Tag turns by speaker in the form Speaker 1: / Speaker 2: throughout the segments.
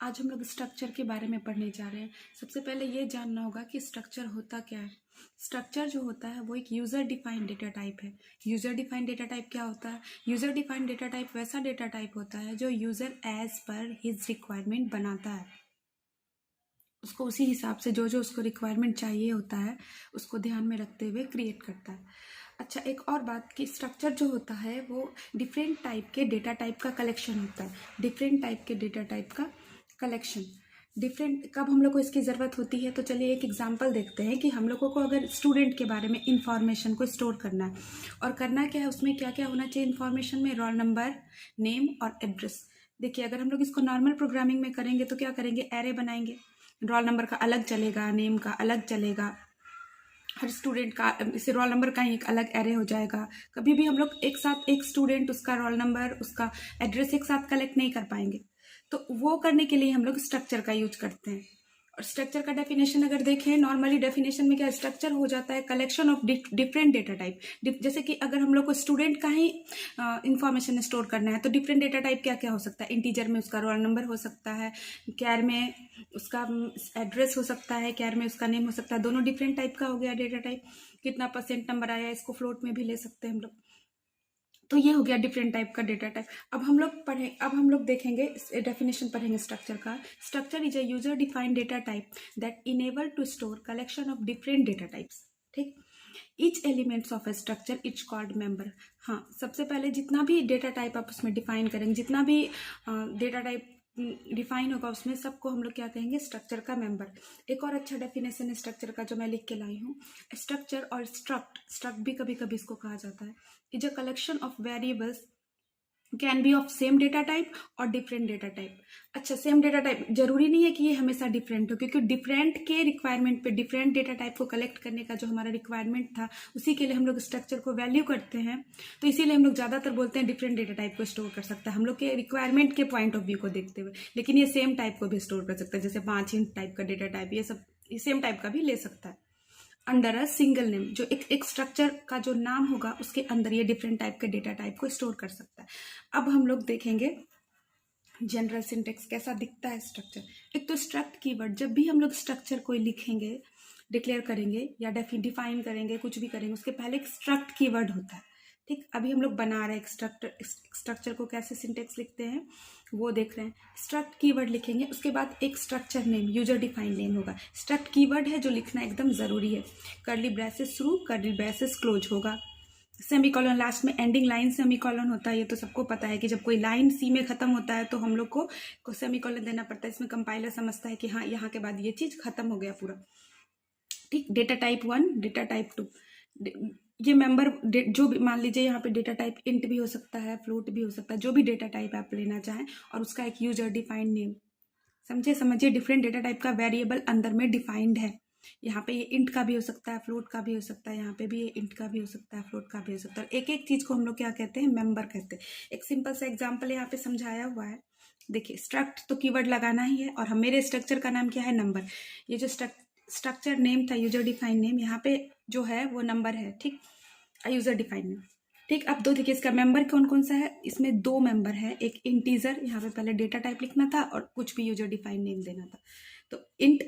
Speaker 1: आज हम लोग स्ट्रक्चर के बारे में पढ़ने जा रहे हैं। सबसे पहले ये जानना होगा कि स्ट्रक्चर होता क्या है। स्ट्रक्चर जो होता है वो एक यूज़र डिफाइंड डेटा टाइप है। यूज़र डिफाइंड डेटा टाइप क्या होता है? यूज़र डिफाइंड डेटा टाइप वैसा डेटा टाइप होता है जो user as per his requirement बनाता है। उसको उसी हिसाब से जो जो उसको रिक्वायरमेंट चाहिए होता है उसको ध्यान में रखते हुए क्रिएट करता है। अच्छा, एक और बात कि स्ट्रक्चर जो होता है वो डिफरेंट टाइप के डेटा टाइप का कलेक्शन होता है। डिफरेंट टाइप के डेटा टाइप का कलेक्शन। डिफरेंट कब हम लोग को इसकी ज़रूरत होती है, तो चलिए एक एग्जांपल देखते हैं कि हम लोगों को अगर स्टूडेंट के बारे में इंफॉर्मेशन को स्टोर करना है और करना क्या है, उसमें क्या क्या होना चाहिए इंफॉर्मेशन में, रोल नंबर, नेम और एड्रेस। देखिए, अगर हम लोग इसको नॉर्मल प्रोग्रामिंग में करेंगे तो क्या करेंगे, एरे बनाएंगे। रोल नंबर का अलग चलेगा, नेम का अलग चलेगा, हर स्टूडेंट का इसे रोल नंबर का ही एक अलग एरे हो जाएगा। कभी भी हम लोग एक साथ एक स्टूडेंट, उसका रोल नंबर, उसका एड्रेस एक साथ कलेक्ट नहीं कर पाएंगे। तो वो करने के लिए हम लोग स्ट्रक्चर का यूज करते हैं। और स्ट्रक्चर का डेफिनेशन अगर देखें, नॉर्मली डेफिनेशन में क्या, स्ट्रक्चर हो जाता है collection of different data type. जैसे कि अगर हम लोग को स्टूडेंट का ही इंफॉर्मेशन स्टोर करना है तो डिफरेंट डेटा टाइप क्या क्या हो सकता है। इंटीजर में उसका रोल नंबर हो सकता है, कैर में उसका एड्रेस हो सकता है, कैर में उसका नेम हो सकता है। दोनों डिफरेंट टाइप का हो गया डेटा टाइप। कितना परसेंट नंबर आया, इसको फ्लोट में भी ले सकते हैं हम लोग। तो ये हो गया डिफरेंट टाइप का डेटा टाइप। अब हम लोग देखेंगे, डेफिनेशन पढ़ेंगे स्ट्रक्चर का। Structure is a user defined data type that enable to store collection of different data types. ठीक, each elements of a structure is called member. हाँ, सबसे पहले जितना भी डेटा टाइप आप उसमें डिफाइन करेंगे, जितना भी डेटा टाइप डिफाइन होगा उसमें सबको हम लोग क्या कहेंगे, स्ट्रक्चर का मेंबर। एक और अच्छा डेफिनेशन है स्ट्रक्चर का जो मैं लिख के लाई हूँ। स्ट्रक्चर और स्ट्रक्ट भी कभी कभी इसको कहा जाता है, is a collection of variables can be of same data type और डिफरेंट डेटा टाइप। अच्छा, सेम डेटा टाइप जरूरी नहीं है कि ये हमेशा डिफरेंट हो, क्योंकि डिफरेंट के रिक्वायरमेंट पे डिफरेंट डेटा टाइप को कलेक्ट करने का जो हमारा रिक्वायरमेंट था उसी के लिए हम लोग स्ट्रक्चर को वैल्यू करते हैं। तो इसीलिए हम लोग ज़्यादातर बोलते हैं डिफरेंट डेटा टाइप को स्टोर कर सकता है हम लोग के रिक्वायरमेंट के पॉइंट ऑफ व्यू को देखते हुए। लेकिन ये सेम टाइप को भी स्टोर कर सकता है, जैसे 5 इंच टाइप का डेटा टाइप, ये सब सेम टाइप का भी ले सकता है अंडर अ सिंगल नेम। जो एक स्ट्रक्चर का जो नाम होगा उसके अंदर ये डिफरेंट टाइप के डेटा टाइप को स्टोर कर सकता है। अब हम लोग देखेंगे जनरल सिंटेक्स कैसा दिखता है स्ट्रक्चर। एक तो स्ट्रक्ट कीवर्ड, जब भी हम लोग स्ट्रक्चर कोई लिखेंगे, डिक्लेयर करेंगे या डिफाइन करेंगे, कुछ भी करेंगे, उसके पहले एक स्ट्रक्ट कीवर्ड होता है। ठीक, अभी हम लोग बना रहे हैं स्ट्रक्चर को कैसे सिंटेक्स लिखते हैं वो देख रहे हैं। स्ट्रक्ट कीवर्ड लिखेंगे, उसके बाद एक structure name, user defined name होगा। स्ट्रक्ट कीवर्ड है जो लिखना एकदम ज़रूरी है। कर्ली ब्रेसेस शुरू, कर्ली ब्रेसेस क्लोज होगा। सेमीकोलन लास्ट में, एंडिंग लाइन सेमीकोलन होता है। ये तो सबको पता है कि जब कोई लाइन सी में खत्म होता है तो हम लोग को सेमीकोलन देना पड़ता है। इसमें कंपाइलर समझता है कि हाँ, यहाँ के बाद ये चीज़ खत्म हो गया पूरा। ठीक, डेटा टाइप 1, डेटा टाइप 2, ये मेंबर जो भी, मान लीजिए यहाँ पे डेटा टाइप इंट भी हो सकता है, फ्लोट भी हो सकता है, जो भी डेटा टाइप आप लेना चाहें, और उसका एक यूजर डिफाइंड नेम। समझिए डिफरेंट डेटा टाइप का वेरिएबल अंदर में डिफाइंड है। यहाँ पे ये इंट का भी हो सकता है, फ्लोट का भी हो सकता है, यहाँ पे भी ये इंट का भी हो सकता है, फ्लोट का भी हो सकता है। एक एक चीज को हम लोग क्या कहते हैं, मेंबर कहते हैं। एक सिंपल सा एग्जांपल यहाँ पे समझाया हुआ है। देखिए, स्ट्रक्ट तो कीवर्ड लगाना ही है, और हम मेरे स्ट्रक्चर का नाम क्या है, नंबर। ये जो स्ट्रक्चर नेम था, यूजर डिफाइंड नेम, यहाँ पे जो है वो नंबर है। ठीक, यूजर डिफाइंड नेम। ठीक, अब दो देखिए, इसका मेंबर कौन कौन सा है, इसमें 2 मेंबर है। एक इंटीजर, यहाँ पे पहले डेटा टाइप लिखना था और कुछ भी यूजर डिफाइंड नेम देना था। तो इंट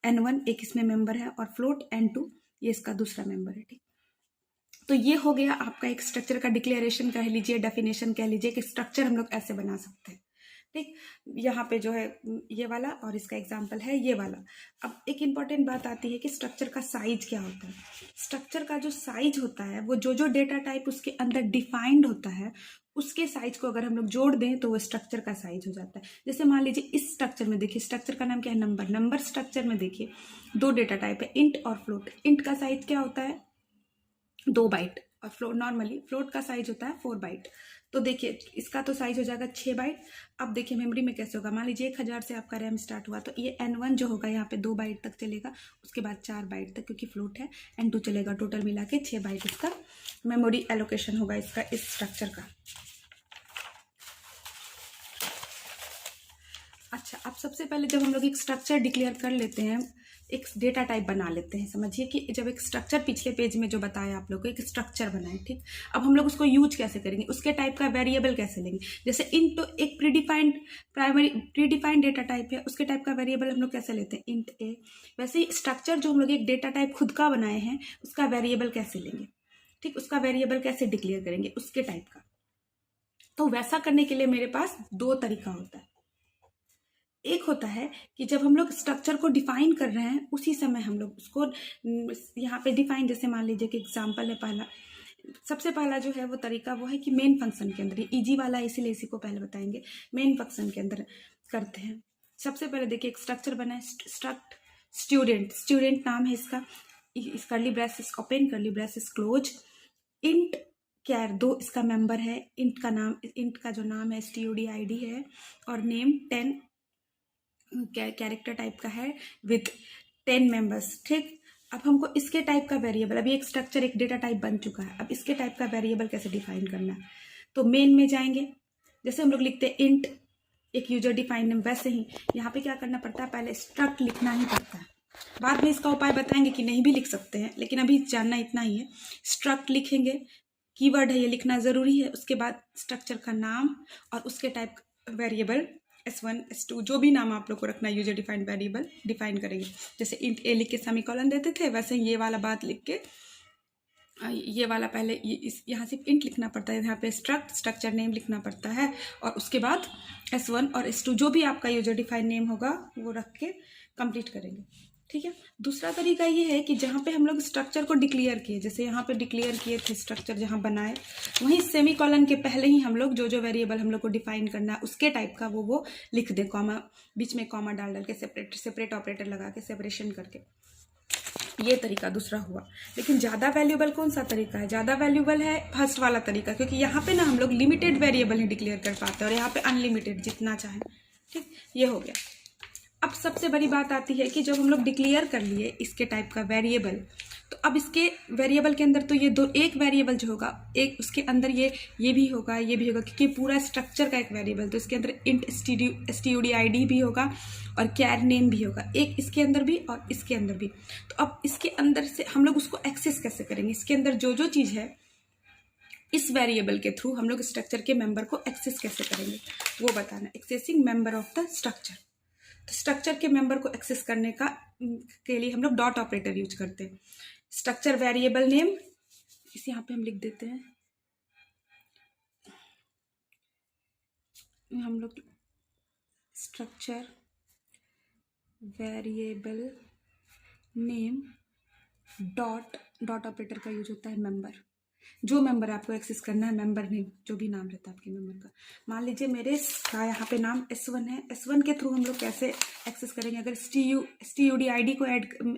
Speaker 1: n1 एक इसमें मेंबर है, और फ्लोट n2 ये इसका दूसरा मेंबर है। ठीक, तो ये हो गया आपका एक स्ट्रक्चर का डिक्लेरेशन कह लीजिए, डेफिनेशन कह लीजिए कि स्ट्रक्चर हम लोग ऐसे बना सकते हैं। ठीक, यहाँ पे जो है ये वाला, और इसका एग्जाम्पल है ये वाला। अब एक इंपॉर्टेंट बात आती है कि स्ट्रक्चर का साइज क्या होता है। स्ट्रक्चर का जो साइज होता है वो जो डेटा टाइप उसके अंदर डिफाइंड होता है उसके साइज को अगर हम लोग जोड़ दें तो वो स्ट्रक्चर का साइज हो जाता है। जैसे मान लीजिए इस स्ट्रक्चर में देखिए, स्ट्रक्चर का नाम क्या है, नंबर स्ट्रक्चर में देखिए 2 डेटा टाइप है, इंट और फ्लोट। इंट का साइज क्या होता है, 2 बाइट, और फ्लोट का साइज होता है 4 बाइट। तो देखिए, इसका तो साइज हो जाएगा 6 बाइट। अब देखिए मेमोरी में कैसे होगा, मान लीजिए 1000 से आपका रैम स्टार्ट हुआ तो ये n1 जो होगा यहाँ पे 2 बाइट तक चलेगा, उसके बाद 4 बाइट तक क्योंकि फ्लोट है, n2 चलेगा, टोटल मिला के 6 बाइट इसका मेमोरी एलोकेशन होगा इसका, इस स्ट्रक्चर का। अच्छा, अब सबसे पहले जब हम लोग एक स्ट्रक्चर डिक्लेयर कर लेते हैं, एक डेटा टाइप बना लेते हैं। समझिए कि जब एक स्ट्रक्चर पिछले पेज में जो बताया आप लोग को, एक स्ट्रक्चर बनाए, ठीक। अब हम लोग उसको यूज कैसे करेंगे, उसके टाइप का वेरिएबल कैसे लेंगे। जैसे इंट तो एक प्रीडिफाइंड डेटा टाइप है, उसके टाइप का वेरिएबल हम लोग कैसे लेते हैं, इंट ए। वैसे ही स्ट्रक्चर जो हम लोग एक डेटा टाइप खुद का बनाए हैं, उसका वेरिएबल कैसे लेंगे, ठीक, उसका वेरिएबल कैसे डिक्लेयर करेंगे उसके टाइप का। तो वैसा करने के लिए मेरे पास दो तरीका होता है। एक होता है कि जब हम लोग स्ट्रक्चर को डिफाइन कर रहे हैं उसी समय हम लोग उसको यहाँ पे डिफाइन, जैसे मान लीजिए कि एग्जांपल है पहला, सबसे पहला जो है वो तरीका वो है कि मेन फंक्शन के अंदर, इजी वाला है इसीलिए इसी को पहले बताएंगे, मेन फंक्शन के अंदर करते हैं। सबसे पहले देखिए एक स्ट्रक्चर बना है, स्ट्रक्ट स्टूडेंट नाम है इसका, इस curly braces open curly braces close, int char दो इसका मेंबर है, इंट का जो नाम है studi है, और नेम 10 कैरेक्टर टाइप का है विथ 10 मेंबर्स, ठीक। अब हमको इसके टाइप का वेरिएबल, अभी एक स्ट्रक्चर एक डेटा टाइप बन चुका है, अब इसके टाइप का वेरिएबल कैसे डिफाइन करना है। तो मेन में जाएंगे, जैसे हम लोग लिखते हैं इंट एक यूजर डिफाइंड नेम, वैसे ही यहाँ पे क्या करना पड़ता है, पहले स्ट्रक्ट लिखना ही पड़ता है। बाद में इसका उपाय बताएंगे कि नहीं भी लिख सकते हैं, लेकिन अभी जानना इतना ही है। स्ट्रक्ट लिखेंगे, कीवर्ड है ये लिखना ज़रूरी है। उसके बाद स्ट्रक्चर का नाम और उसके टाइप वेरिएबल S1 S2 जो भी नाम आप लोग को रखना है, यूजर डिफाइंड वेरिएबल डिफाइन करेंगे। जैसे इंट ए लिख के सेमीकोलन देते थे, वैसे ये वाला बात लिख के ये वाला पहले यहाँ सिर्फ इंट लिखना पड़ता है, यहाँ पे स्ट्रक्चर नेम लिखना पड़ता है, और उसके बाद S1 और S2 जो भी आपका यूजर डिफाइंड नेम होगा वो रख के कंप्लीट करेंगे, ठीक है। दूसरा तरीका ये है कि जहाँ पे हम लोग स्ट्रक्चर को डिक्लेयर किए, जैसे यहाँ पे डिक्लेयर किए थे स्ट्रक्चर जहाँ बनाए, वहीं सेमीकोलन के पहले ही हम लोग जो वेरिएबल हम लोग को डिफाइन करना है उसके टाइप का वो लिख दें, कॉमा बीच में कॉमा डाल के सेपरेट ऑपरेटर लगा के सेपरेशन करके। ये तरीका दूसरा हुआ। लेकिन ज़्यादा वैल्यूएबल कौन सा तरीका है, ज़्यादा वैल्यूएबल है फर्स्ट वाला तरीका, क्योंकि यहाँ पे ना हम लोग लिमिटेड वेरिएबल ही डिक्लेयर कर पाते हैं और यहाँ पे अनलिमिटेड जितना चाहे, ठीक। ये हो गया। अब सबसे बड़ी बात आती है कि जब हम लोग डिक्लेयर कर लिए इसके टाइप का वेरिएबल, तो अब इसके वेरिएबल के अंदर तो ये दो, एक वेरिएबल जो होगा एक उसके अंदर ये भी होगा, ये भी होगा, क्योंकि पूरा स्ट्रक्चर का एक वेरिएबल, तो इसके अंदर इंट studi भी होगा और कैर नेम भी होगा, एक इसके अंदर भी और इसके अंदर भी। तो अब इसके अंदर से हम लोग उसको एक्सेस कैसे करेंगे, इसके अंदर जो चीज़ है इस वेरिएबल के थ्रू हम लोग स्ट्रक्चर के मेंबर को एक्सेस कैसे करेंगे वो बताना, accessing member of the structure. तो स्ट्रक्चर के मेंबर को एक्सेस करने के लिए हम लोग डॉट ऑपरेटर यूज करते हैं। स्ट्रक्चर वेरिएबल नेम इस यहाँ पे हम लिख देते हैं, हम लोग structure variable name dot operator का यूज होता है मेंबर, जो मेंबर आपको एक्सेस करना है, मेंबर नेम जो भी नाम रहता है आपके मेंबर का। मान लीजिए मेरे का यहाँ पे नाम S1 है, S1 के थ्रू हम लोग कैसे एक्सेस करेंगे, अगर studi को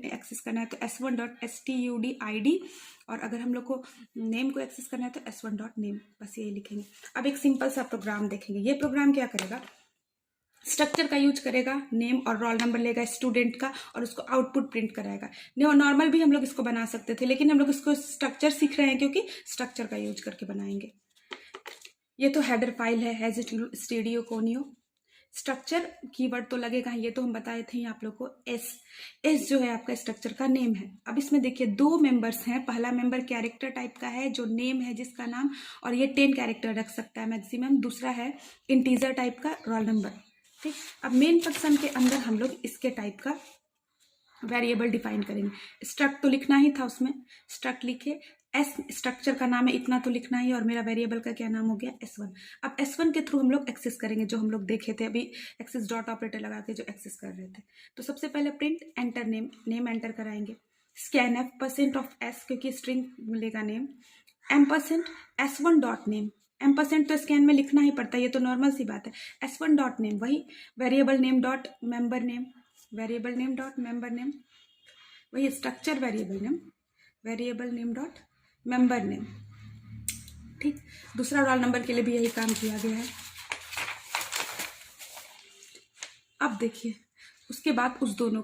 Speaker 1: एक्सेस करना है तो S1.studi, और अगर हम लोग को नेम को एक्सेस करना है तो S1.name, बस ये लिखेंगे। अब एक सिंपल सा प्रोग्राम देखेंगे। ये प्रोग्राम क्या करेगा, स्ट्रक्चर का यूज करेगा, नेम और रोल नंबर लेगा स्टूडेंट का और उसको आउटपुट प्रिंट कराएगा। नॉर्मल भी हम लोग इसको बना सकते थे, लेकिन हम लोग इसको स्ट्रक्चर सीख रहे हैं क्योंकि स्ट्रक्चर का यूज करके बनाएंगे। ये तो हेडर फाइल है, has it studio conio. Structure keyword तो लगेगा, ये तो हम बताए थे आप लोग को। एस जो है आपका स्ट्रक्चर का नेम है। अब इसमें देखिए दो मेंबर्स हैं, पहला मेंबर कैरेक्टर टाइप का है जो नेम है जिसका नाम, और ये 10 कैरेक्टर रख सकता है मैक्सिमम। दूसरा है इंटीजर टाइप का रोल नंबर, ठीक। अब मेन फंक्शन के अंदर हम लोग इसके टाइप का वेरिएबल डिफाइन करेंगे। स्ट्रक्ट तो लिखना ही था, उसमें स्ट्रक्ट लिखे, एस स्ट्रक्चर का नाम है इतना तो लिखना ही, और मेरा वेरिएबल का क्या नाम हो गया S1। अब S1 के थ्रू हम लोग एक्सेस करेंगे, जो हम लोग देखे थे अभी एक्सेस डॉट ऑपरेटर लगा के जो एक्सेस कर रहे थे। तो सबसे पहले प्रिंट एंटर नेम एंटर कराएंगे, स्कैन %f क्योंकि स्ट्रिंग मिलेगा नेम, %S1.name, % तो स्कैन में लिखना ही पड़ता है, ये तो नॉर्मल सी बात है। S1.name वही variable name dot member name, variable name dot member name, वही structure variable name dot member name, ठीक। दूसरा रोल नंबर के लिए भी यही काम किया गया है। अब देखिए उसके बाद उस दोनों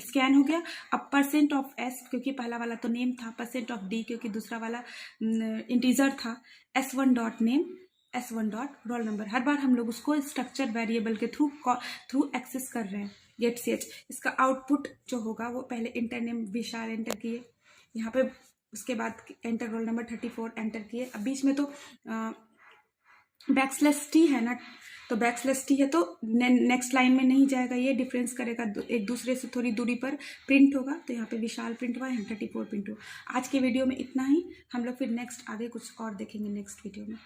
Speaker 1: स्कैन हो गया। अब %s क्योंकि पहला वाला तो नेम था, %d क्योंकि दूसरा वाला इंटीजर था, S1.name, S1.roll number। हर बार हम लोग उसको स्ट्रक्चर वेरिएबल के थ्रू एक्सेस कर रहे हैं, गेट सी एच। इसका आउटपुट जो होगा वो पहले इंटर नेम विशाल एंटर किए यहाँ पे, उसके बाद एंटर रोल नंबर 34 एंटर किए। अब बीच में तो बैकस्लैश टी है ना, तो बैकस्लैश टी है तो नेक्स्ट लाइन में नहीं जाएगा, ये डिफरेंस करेगा, एक दूसरे से थोड़ी दूरी पर प्रिंट होगा। तो यहाँ पे विशाल प्रिंट हुआ, यहाँ 34 प्रिंट हुआ। आज के वीडियो में इतना ही, हम लोग फिर नेक्स्ट आगे कुछ और देखेंगे नेक्स्ट वीडियो में।